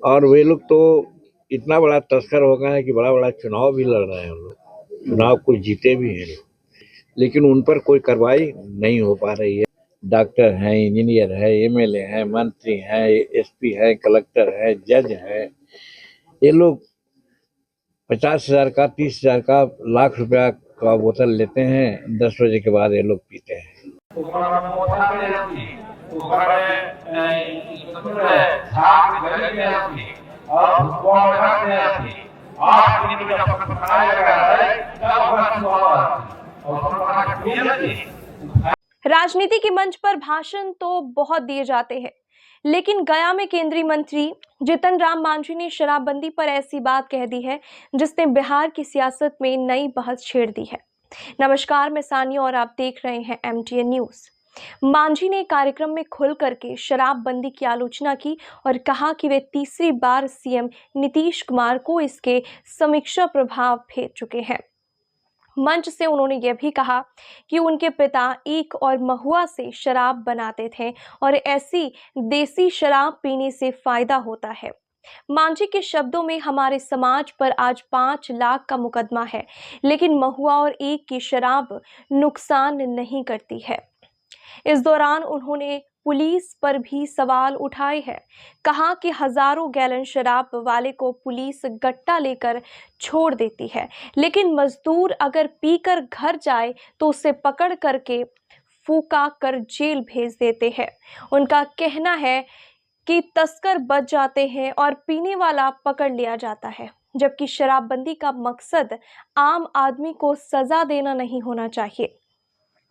और वे लोग तो इतना बड़ा तस्कर हो गए हैं कि बड़ा बड़ा चुनाव भी लड़ रहे हैं। हम लोग चुनाव कुछ जीते भी हैं, लेकिन उन पर कोई कार्रवाई नहीं हो पा रही है। डॉक्टर हैं, इंजीनियर है, एमएलए हैं, मंत्री हैं, एसपी है, कलेक्टर है, जज है। ये लोग 50,000 का, 30,000 का, लाख रुपया का बोतल लेते हैं। 10 बजे के बाद ये लोग पीते हैं। राजनीति के मंच पर भाषण तो बहुत दिए जाते हैं, लेकिन गया में केंद्रीय मंत्री जीतन राम मांझी ने शराबबंदी पर ऐसी बात कह दी है जिसने बिहार की सियासत में नई बहस छेड़ दी है। नमस्कार, मैं सानिया और आप देख रहे हैं एमटीएन न्यूज। मांझी ने कार्यक्रम में खुल करके शराबबंदी की आलोचना की और कहा कि वे तीसरी बार सीएम नीतीश कुमार को इसके समीक्षा प्रभाव भेज चुके हैं। मंच से उन्होंने यह भी कहा कि उनके पिता ईख और महुआ से शराब बनाते थे और ऐसी देसी शराब पीने से फायदा होता है। मांझी के शब्दों में, हमारे समाज पर आज 5 लाख का मुकदमा है, लेकिन महुआ और ईख की शराब नुकसान नहीं करती है। इस दौरान उन्होंने पुलिस पर भी सवाल उठाए हैं। कहा कि हजारों गैलन शराब वाले को पुलिस गट्टा लेकर छोड़ देती है, लेकिन मजदूर अगर पीकर घर जाए तो उसे पकड़ करके फूका कर जेल भेज देते हैं। उनका कहना है कि तस्कर बच जाते हैं और पीने वाला पकड़ लिया जाता है, जबकि शराबबंदी का मकसद आम आदमी को सजा देना नहीं होना चाहिए।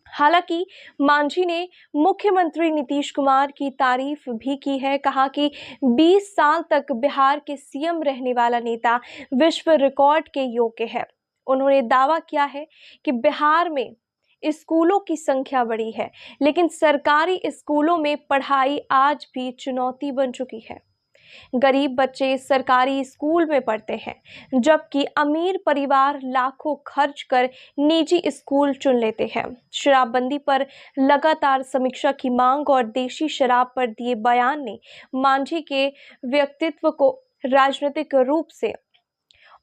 हालांकि मांझी ने मुख्यमंत्री नीतीश कुमार की तारीफ भी की है। कहा कि 20 साल तक बिहार के सीएम रहने वाला नेता विश्व रिकॉर्ड के योग्य है। उन्होंने दावा किया है कि बिहार में स्कूलों की संख्या बढ़ी है, लेकिन सरकारी स्कूलों में पढ़ाई आज भी चुनौती बन चुकी है। गरीब बच्चे सरकारी स्कूल में पढ़ते हैं, जबकि अमीर परिवार लाखों खर्च कर निजी स्कूल चुन लेते हैं। शराबबंदी पर लगातार समीक्षा की मांग और देशी शराब पर दिए बयान ने मांझी के व्यक्तित्व को राजनीतिक रूप से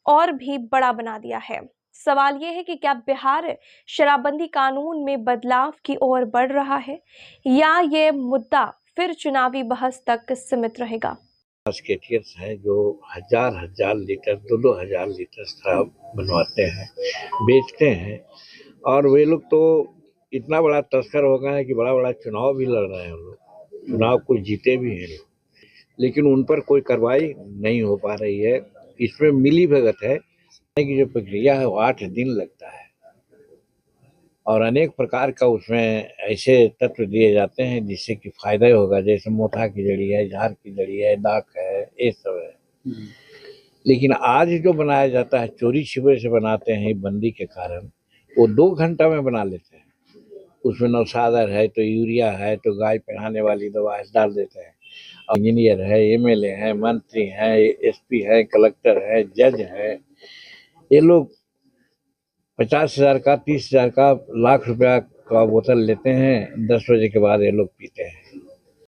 और भी बड़ा बना दिया है। सवाल यह है कि क्या बिहार शराबबंदी कानून में बदलाव की ओर बढ़ रहा है, या यह मुद्दा फिर चुनावी बहस तक सीमित रहेगा। बास्केटियर्स हैं जो हजार हजार लीटर, 2-2 हजार लीटर शराब बनवाते हैं, बेचते हैं। और वे लोग तो इतना बड़ा तस्कर हो गए हैं कि बड़ा बड़ा चुनाव भी लड़ रहे हैं। हम लोग चुनाव कुछ जीते भी हैं, लेकिन उन पर कोई कार्रवाई नहीं हो पा रही है। इसमें मिली भगत है कि जो प्रक्रिया है वो 8 दिन लगता है और अनेक प्रकार का उसमें ऐसे तत्व दिए जाते हैं जिससे कि फायदा ही होगा। जैसे मोथा की जड़ी है, झार की जड़ी है, दाक है, ये सब है। लेकिन आज जो बनाया जाता है, चोरी छिपे से बनाते हैं बंदी के कारण, वो 2 घंटा में बना लेते हैं। उसमें नौसादर है, तो यूरिया है, तो गाय पिलाने वाली दवा डाल देते हैं। और इंजीनियर है, एमएलए है, मंत्री है, एसपी है, कलेक्टर है, जज है। ये लोग 50,000 का, 30,000 का, लाख रुपया का बोतल लेते हैं। 10 बजे के बाद ये लोग पीते हैं।